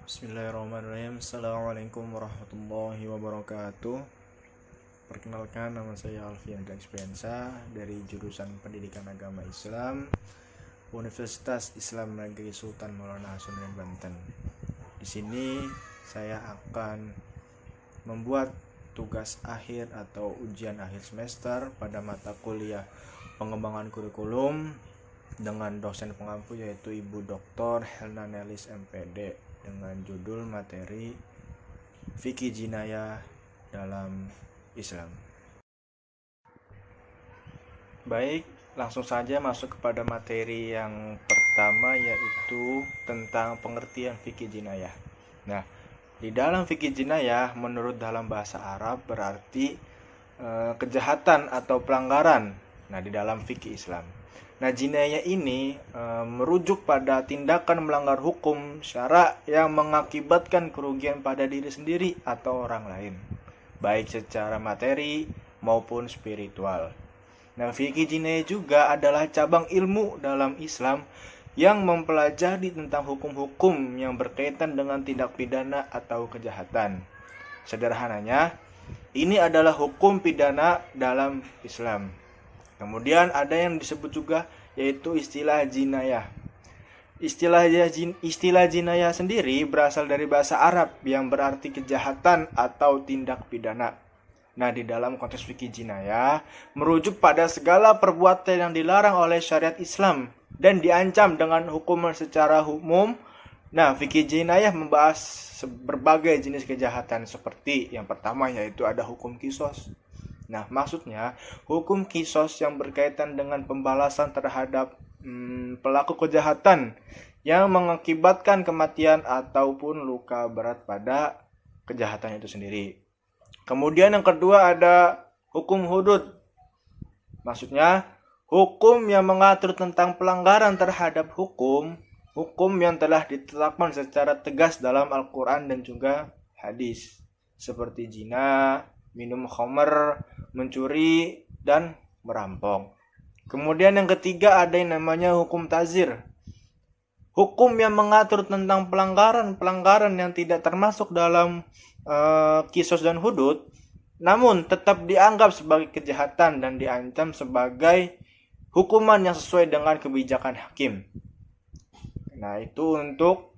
Bismillahirrahmanirrahim. Assalamualaikum warahmatullahi wabarakatuh. Perkenalkan, nama saya Alfian Expensa dari jurusan Pendidikan Agama Islam Universitas Islam Negeri Sultan Maulana Hasanuddin Banten. Di sini saya akan membuat tugas akhir atau ujian akhir semester pada mata kuliah pengembangan kurikulum dengan dosen pengampu yaitu Ibu Dr. Helna Nelis MPD dengan judul materi Fikih Jinayah dalam Islam. Baik, langsung saja masuk kepada materi yang pertama yaitu tentang pengertian fikih jinayah. Nah, di dalam fikih jinayah menurut dalam bahasa Arab berarti kejahatan atau pelanggaran. Nah, di dalam fikih Islam. Nah, jinayah ini merujuk pada tindakan melanggar hukum syara yang mengakibatkan kerugian pada diri sendiri atau orang lain, baik secara materi maupun spiritual. Nah, fikih jinayah juga adalah cabang ilmu dalam Islam yang mempelajari tentang hukum-hukum yang berkaitan dengan tindak pidana atau kejahatan. Sederhananya, ini adalah hukum pidana dalam Islam. Kemudian ada yang disebut juga yaitu istilah jinayah. Istilah jinayah sendiri berasal dari bahasa Arab yang berarti kejahatan atau tindak pidana. Nah, di dalam konteks fikih jinayah merujuk pada segala perbuatan yang dilarang oleh syariat Islam dan diancam dengan hukuman secara umum. Nah, fikih jinayah membahas berbagai jenis kejahatan seperti yang pertama yaitu ada hukum qisas. Nah, maksudnya hukum qisas yang berkaitan dengan pembalasan terhadap pelaku kejahatan yang mengakibatkan kematian ataupun luka berat pada kejahatan itu sendiri. Kemudian yang kedua ada hukum hudud. Maksudnya hukum yang mengatur tentang pelanggaran terhadap hukum yang telah ditetapkan secara tegas dalam Al-Quran dan juga hadis. Seperti zina, minum khamr, mencuri, dan merampok. Kemudian yang ketiga ada yang namanya hukum tazir. Hukum yang mengatur tentang pelanggaran yang tidak termasuk dalam qisas dan hudud, namun tetap dianggap sebagai kejahatan dan diancam sebagai hukuman yang sesuai dengan kebijakan hakim. Nah, itu untuk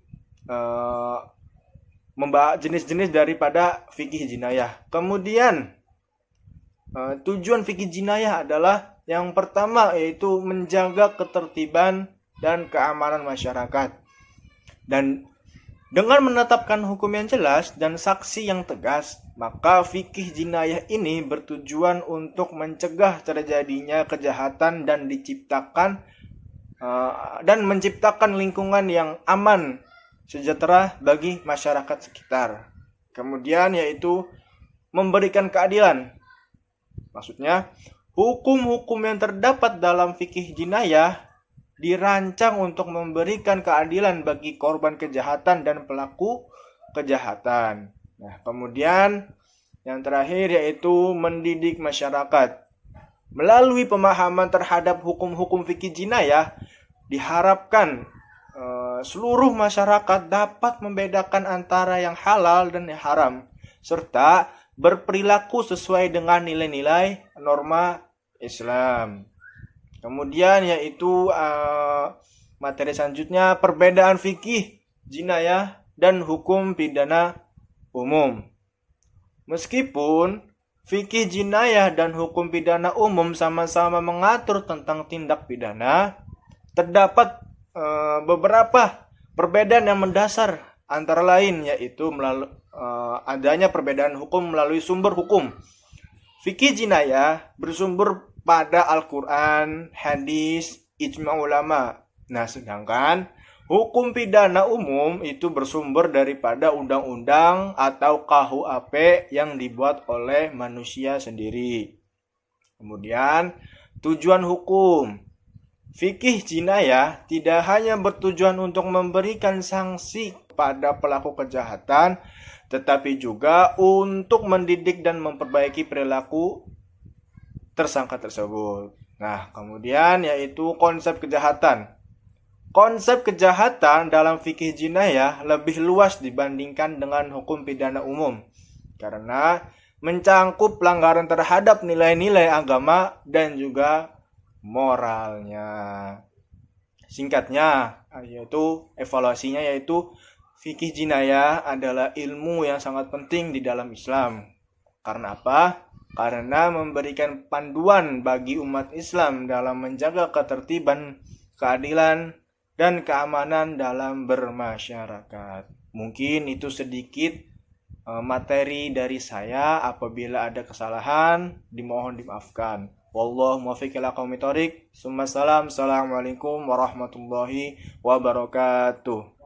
membahas jenis-jenis daripada fikih jinayah. Kemudian tujuan fikih jinayah adalah yang pertama yaitu menjaga ketertiban dan keamanan masyarakat. Dan dengan menetapkan hukum yang jelas dan saksi yang tegas, maka fikih jinayah ini bertujuan untuk mencegah terjadinya kejahatan dan menciptakan lingkungan yang aman sejahtera bagi masyarakat sekitar. Kemudian yaitu memberikan keadilan. Maksudnya, hukum-hukum yang terdapat dalam fikih jinayah dirancang untuk memberikan keadilan bagi korban kejahatan dan pelaku kejahatan. Nah, kemudian yang terakhir yaitu mendidik masyarakat. Melalui pemahaman terhadap hukum-hukum fikih jinayah, diharapkan seluruh masyarakat dapat membedakan antara yang halal dan yang haram, serta berperilaku sesuai dengan nilai-nilai norma Islam. Kemudian yaitu materi selanjutnya perbedaan fikih jinayah dan hukum pidana umum. Meskipun fikih jinayah dan hukum pidana umum sama-sama mengatur tentang tindak pidana, terdapat beberapa perbedaan yang mendasar, antara lain yaitu adanya perbedaan hukum melalui sumber hukum. Fikih jinayah bersumber pada Al-Quran, hadis, ijma' ulama. Nah, sedangkan hukum pidana umum itu bersumber daripada undang-undang atau KUHP yang dibuat oleh manusia sendiri. Kemudian, tujuan hukum. Fikih jinayah tidak hanya bertujuan untuk memberikan sanksi kepada pelaku kejahatan, tetapi juga untuk mendidik dan memperbaiki perilaku tersangka tersebut. Nah, kemudian yaitu konsep kejahatan. Konsep kejahatan dalam fikih jinayah lebih luas dibandingkan dengan hukum pidana umum karena mencangkup pelanggaran terhadap nilai-nilai agama dan juga moralnya. Singkatnya, yaitu evaluasinya yaitu fikih jinayah adalah ilmu yang sangat penting di dalam Islam. Karena apa? Karena memberikan panduan bagi umat Islam dalam menjaga ketertiban, keadilan, dan keamanan dalam bermasyarakat. Mungkin itu sedikit materi dari saya. Apabila ada kesalahan, dimohon dimaafkan. Wallahu muwaffiq ila aqwamit thoriq. Assalamualaikum warahmatullahi wabarakatuh.